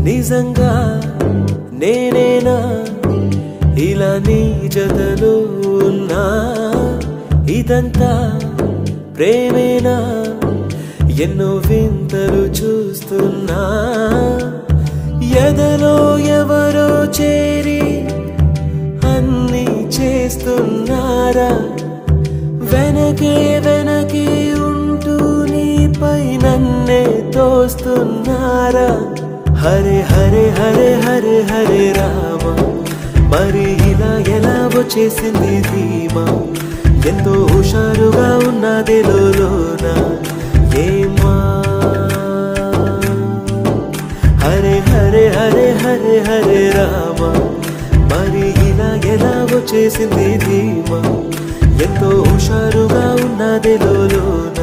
నిజంగా నేనేనా ఇలా నీ జతలో ఉన్నా ఇదంతా ప్రేమేనా ఎన్నో వింతలు చూస్తున్నా ఎదలో ఎవరో చేరి అన్నీ చేస్తున్నారా వెనకే వెనకే ఉంటూ నీపై నన్నే తోస్తున్నారా హరే హరే హరే హరే హరే రామ మరి ఇలా ఎలా వచ్చేసింది ధీమా ఎంతో హుషారుగా ఉన్నది లోన ఏమా హరే హరే హరే హరే హరే రామ మరి ఇలా ఎలా వచ్చేసింది ధీమా ఎంతో హుషారుగా ఉన్నది లోన